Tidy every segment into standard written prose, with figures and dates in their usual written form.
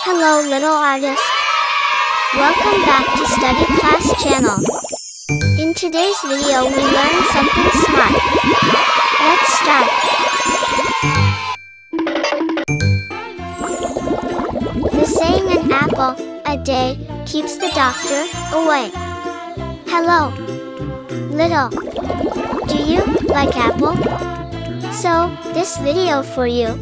Hello little artist. Welcome back to Study Class channel. In today's video we learn something smart. Let's start. The saying an apple a day keeps the doctor away. Hello, little. Do you like apple? So, this video for you.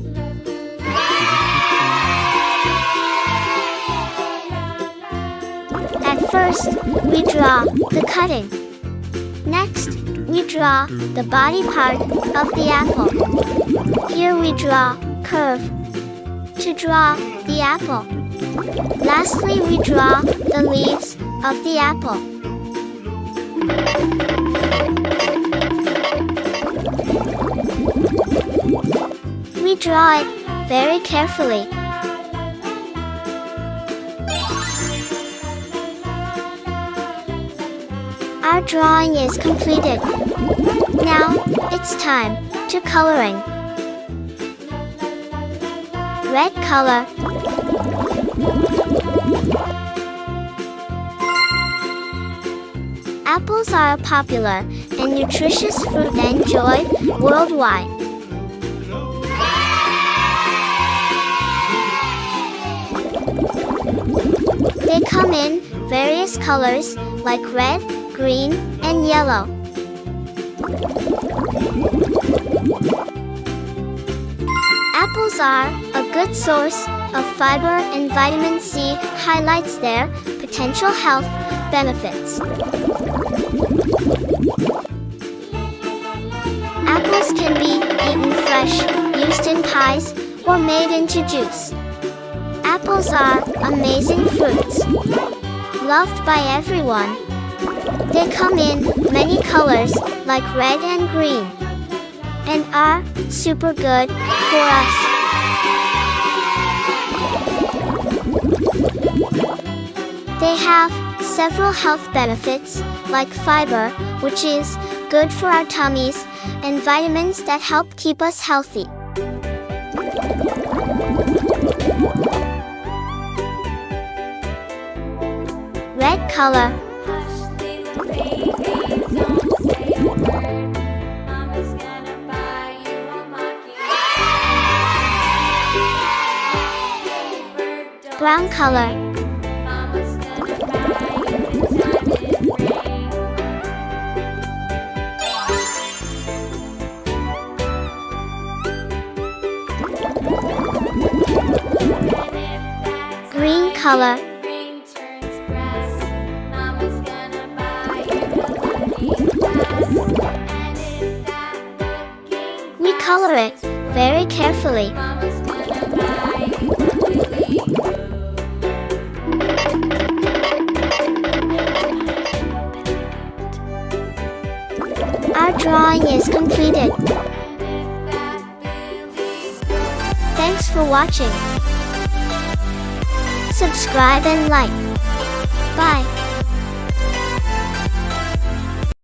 At first, we draw the cutting. Next, we draw the body part of the apple. Here we draw curve to draw the apple. Lastly, we draw the leaves of the apple. We draw it very carefully. Our drawing is completed. Now, it's time to coloring. Red color. Apples are a popular and nutritious fruit enjoyed worldwide. They come in various colors like red, green, and yellow. Apples are a good source of fiber, and vitamin C highlights their potential health benefits. Apples can be eaten fresh, used in pies, or made into juice. Apples are amazing fruits, loved by everyone. They come in many colors like red and green, and are super good for us. They have several health benefits like fiber, which is good for our tummies, and vitamins that help keep us healthy. Red color. Brown color. Green color. We color it very carefully. Our drawing is completed. Thanks for watching. Subscribe and like. Bye.